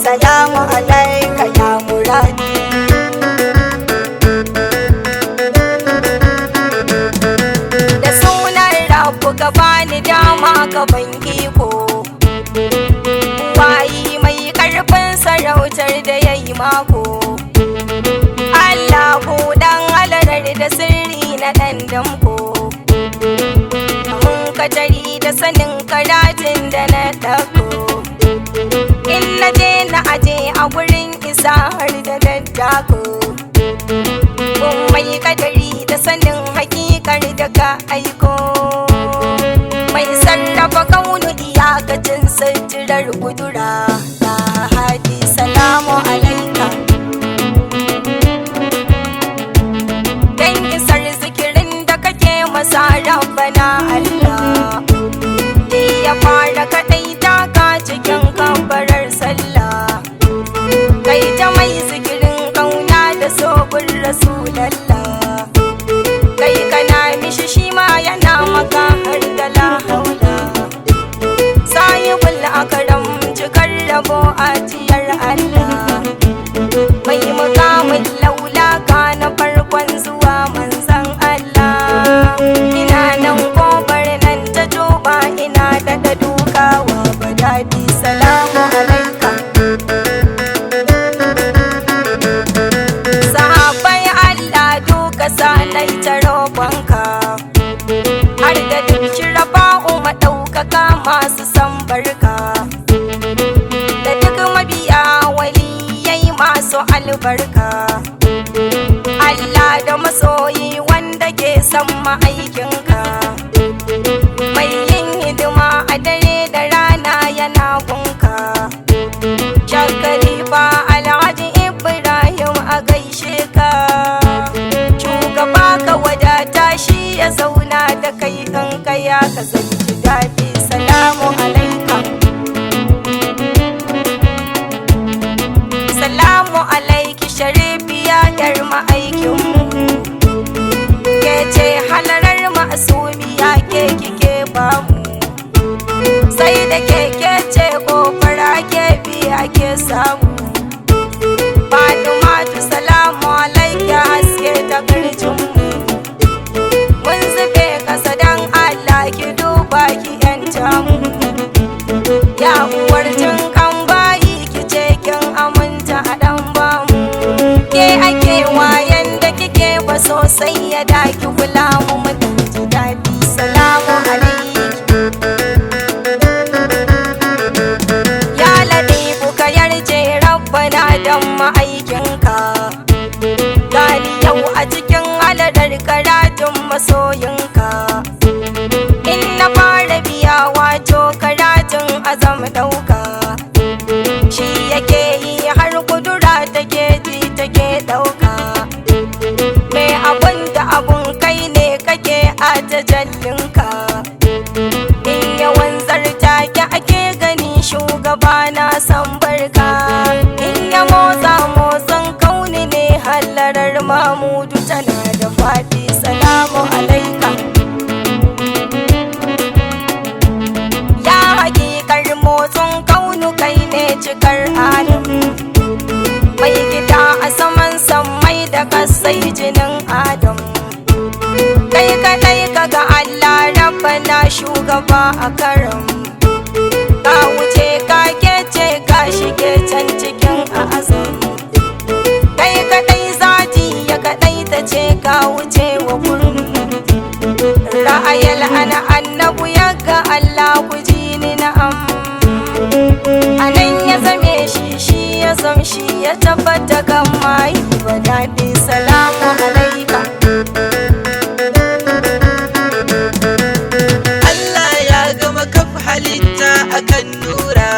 Salamu alaika ya Muradi. Da sunan Rabu ka bani dama ka ban iko, wayi mai karfin sarautar da ya yi mako. Allahu dan alarar da sirri na ɗan damko, mun katari da sanin karatun da na ɗauko. In na je na aje a gurin isa har da daddako, kun mai kadari da sanin hakikar da ka aiko, mai sarrafa kaunu iyakacin sirrar kudura. Ya hadi salamu alaika, dan isar zikirin da kake masa rabbana Allah, ya fara kadai taka cikin kambarar sallah, kai ta mai zikirin kauna da sobin rasulallah, kai kana mishi shi ma yana maka har da la haula. Sahibul akram cikar rabo a tiyar Allah, mai mukamin laulaka na farkon zuwa manzan Allah. Ina nan kofar nan ta juba ina da dukawa badadi. Salamu alaika. Sahabbai Allah duka sanai ta roƙonka, har da duk shirafa'u maɗaukaka masu san barka, da duk mabiya waliyai masu albarka. Allah da masoyi wanda ke son ma'aikinka, mai yin hidima a dare da rana yana gunka. Khalifa Alhaji Ibrahim a gaishe ka, shugaba ka wadata shi ya zauna da kai kanka ya ka zanci daɗi. Salamu alaika. Salamu alaiki sharifiya yar ma'aikinmu, ke ce halarar ma'asumiya ke kike bamu, sai da keke ce kofar ake biya ke samu. Fatimatu salamu alaiki haske ta kirjinmu, mun zube kasa dan Allah ki duba ki yanta mu. Ya uwar jin kan bayi ki ce kin aminta a dan bamu, ke ake wayan da kike ba sosai ya daki kula mu mutunci daɗi. Salamu alaiki. Ya ladifu ka yarje rabbana dan ma'aikinka, gani yau a cikin aladar karatun masoyinka. In na fara biya wato karatun azam ɗauka, shi yake yi har kudura take ji take ɗauka. Me abun da abun kai ne kake a tajallinka, in yawan zarta ki ake gani shugaba na san barka. In ya motsa motsin kauni ne hallarar Mamudu tana da faɗi. Salamu alaika. Ya hakikar motsin kaunu kai ne cikar alim, mai gida a saman sammai da kasai jinin Adam. Kai kadai kaga Allah rabbana shugaba a karam, ka wuce ka kece ka shige can cikin azam. Kai kadai zati ya kadai ta ce ka wuce wa gurin, ra'ayal ana annabu ya ga Allah ku ji ni na'am. Anan ya zame shi ya zam shi ya tabbata kan mai ba daɗi. Salamu alaika. Allah ya gama kaf halitta akan nura,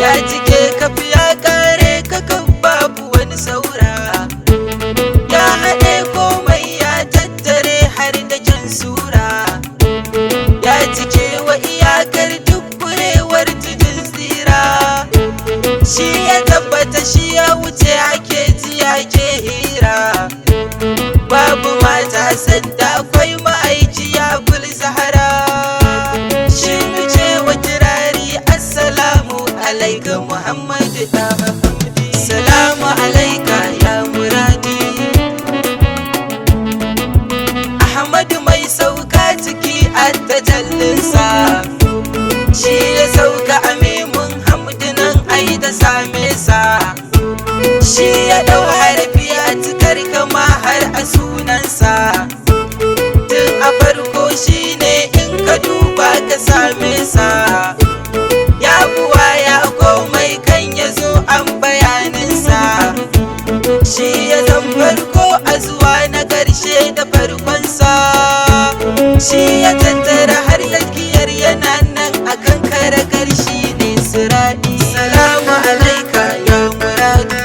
ya cike kaf ya kare ka kan babu wani saura, ya haɗe komai ya tattare har da kyan sura. mai sauka ciki a tajallinsa, shi ya sauka a memun hamdunan ai da same sa, shi ya dau harfi a cikar kama har a sunansa, tun a farko shi ne in ka duba ka same sa, ya buwa ya komai kan ya zo an bayaninsa, shi ya zan farko a zuwa na ƙarshe da farkonsa, shi ya tattara har yakiyar yana nan a kan kare ƙarshe ne siradi. Salamu alaika ya muradi.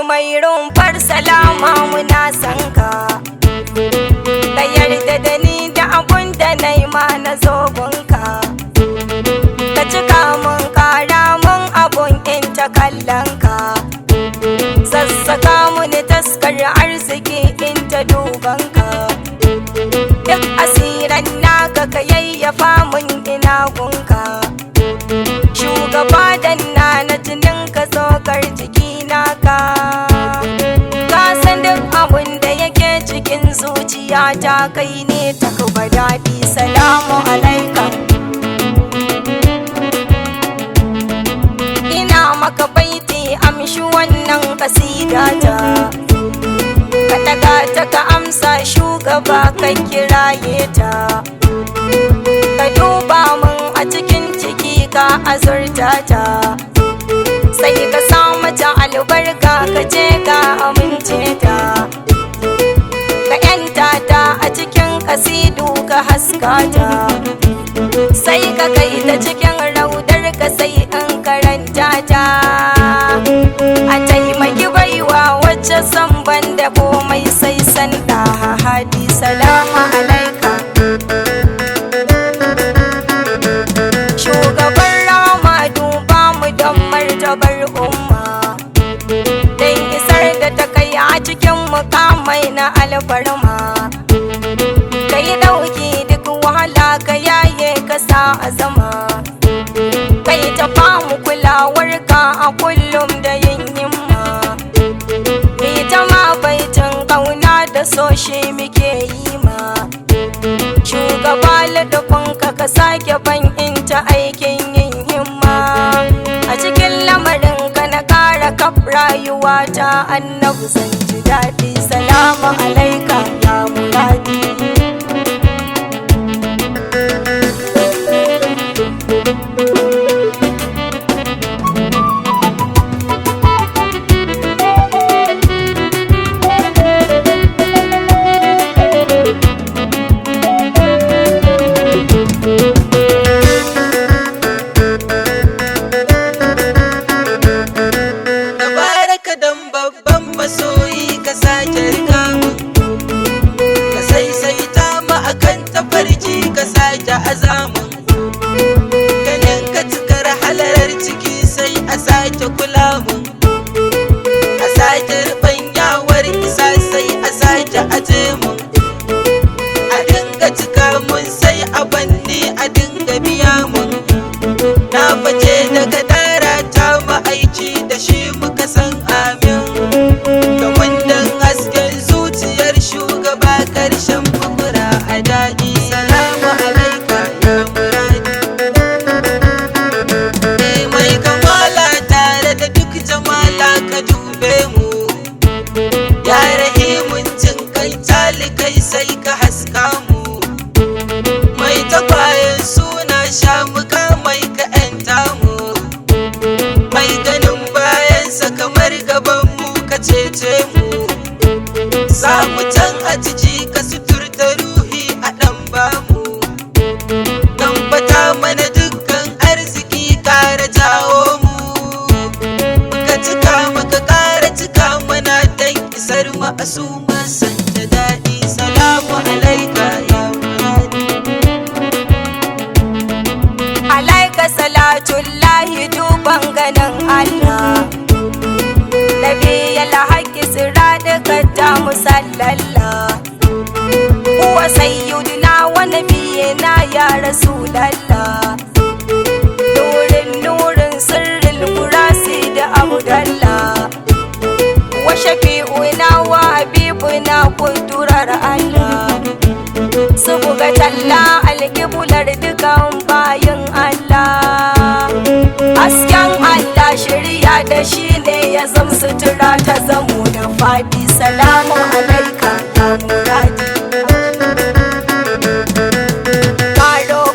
Mai rumfar salama muna san ka, ka yarda da ni da abun da na yi ma na zogonka, ka cika mun kara mun abun in ta kallon ka, sassaka muni taskar arziki in ta duban ka, duk asiran naka ka yayyafa mun ina gunka, shugaba danna na jinin ka tsokar jiki naka, ka san duk abun da yake cikin zuciya ta kai ne ta kuba daɗi. Salamu alaika. Ina maka baiti amshi wannan kasida ta, ka daga ta ka amsa shugaba ka kiraye ta, ka duba mun a cikin ciki ka azurta ta, sai ka sa mata albarka ka ce ka amince ta, ka yanta ta a cikin kasidu ka haska ta, sai ka kai ta cikin raudar ka sai in karanta ta, a taimaki baiwa wacce san banda komai sai san da hadi. Salamu alaika. Shugaban rama duba mu don martabar umma, don isar da ta kai a cikin mukamai na alfarma, ka yi ɗauki duk wahala ka yaye ka sa a zama, kai ta famu kulawar ka a kullum da yin himma, ni ta ma baitin ƙauna da so shi muke yi ma, shugaba ladabinka ka sake ban ta aikin yin himma, a cikin lamarin ka na ƙara kaf rayuwa ta annabu zan ji daɗi. Salamu alaika ya muradi. ma'asuma san ta daɗi. Salamu alaika ya Muradi. Alaika salatullahi duk sabon ganin Allah. Nabi alhaqi sirada kadda musallalla. Huwa sayyidina wa nabiyina ya rasulallah. Nurin sirril kurasi da abdallah. Wa shafi'una wa habibuna kudurar Allah. Su buga talla alƙiblar dukan bayin Allah. Hasken Allah shirya da shi ne ya zam sutura ta zamo da faɗi. Salamu alaika ya Muradi.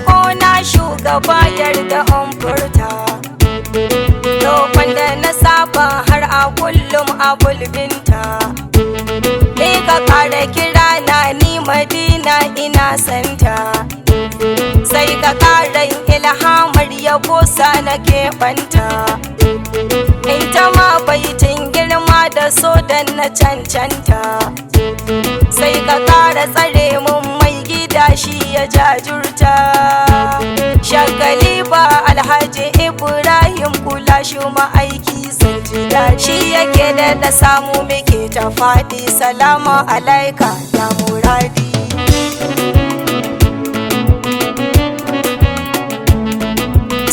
Ka na shugaba yarda an furta. Roƙon da na saba har a kullum a bulbinta. Ni ka ƙara kira na ni Madina ina santa. Sai ka ƙaran ilhamar yabo sa na keɓanta. In ta ma baitin girma da so dan na cancanta. Sai ka ƙara tsare mun mai gida shi ya jajurta. Khalifa Alhaji Ibrahim kula shi ma'aiki sanjida. Shi yake da samu muke ta faɗi. Salamu alaika ya Muradi.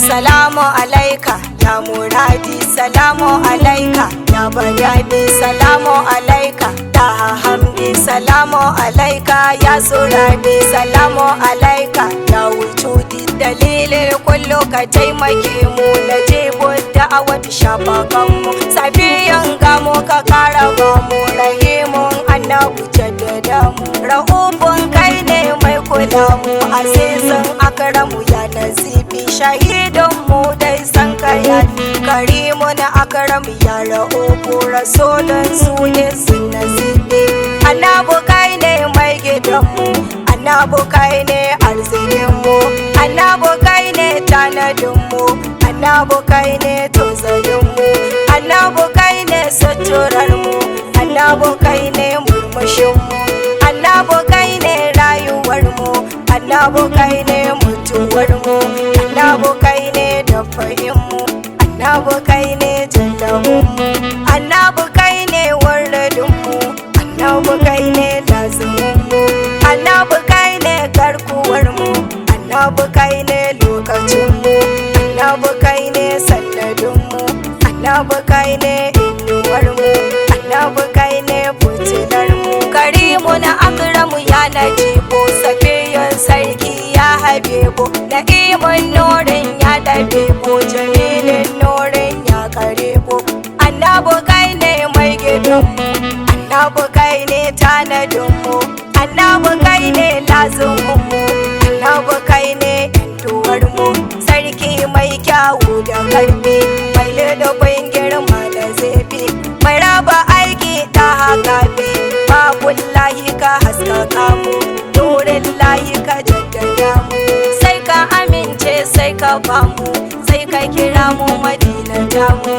Salamu alaika ya Muradi. Salamu alaika ya Badadi. Salamu alaika ya Hamdi. Salamu alaika ya Suradi. Salamu alaika ya Wujudi. Dalilin kullu ka taimake mu na jebo da'awar shafakanmu. Safiyan gamo ka kara mu rahimun annabu jaddada mu. Ra'ubun kai ne mai kula mu. Azizin akramu ya nazibi. Shahidun mu dai san ka yafi. Karimun akramu ya ra'ubu. Rasulun su ne sun nazibi. Annabu kai ne mai gidanmu. Annabu kai ne arzikinmu. Annabu kai ne tanadinmu. Annabu kai ne tozarinmu. Annabu kai ne suturarmu. Annabu kai ne murmushinmu. Annabu kai ne rayuwarmu. Annabu kai ne mutuwarmu. Annabu kai ne dafa'inmu. Annabu kai ne jallabinmu. Annabu kai ne warradinmu. Annabu kai ne laziminmu. Annabu kai ne garkuwarmu. Annabu kai ne lokacinmu. Annabu kai ne sannadinmu. Annabu kai ne inuwarmu. Annabu kai ne fitilarmu. Karimu na akramu ya najibu. Safiyan sarki ya habibu. Na'imun nurin ya dabibu. Jamilin nurin ya karibu. Annabu kai ne mai gidanmu. Annabu kai ne tanadinmu. Annabu kai ne lazuminmu. Annabu kai ne yantuwarmu. Sarki mai kyawu da karfi. Mai ladabin girma da zafi. Mai raba aiki ta haka fi. Babullahi ka haskaka mu. Nurin lahi ka jaddada mu. Sai ka amince sai ka bamu. Sai ka kira mu Madina tamu.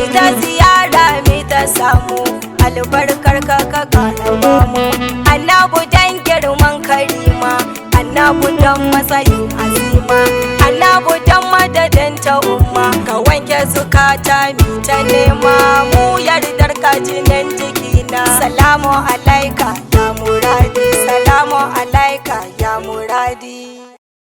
Ita ziyara mai ta samu. Albarkar ka kara bamu. Annabu dan girman karima. Annabu dan matsayin azima. Annabu dan madadin ta umma. Ka wanke zukata mi ta nema. Mu yardar ka jinin jikina. Salamu alaika ya Muradi. Salamu alaika ya Muradi.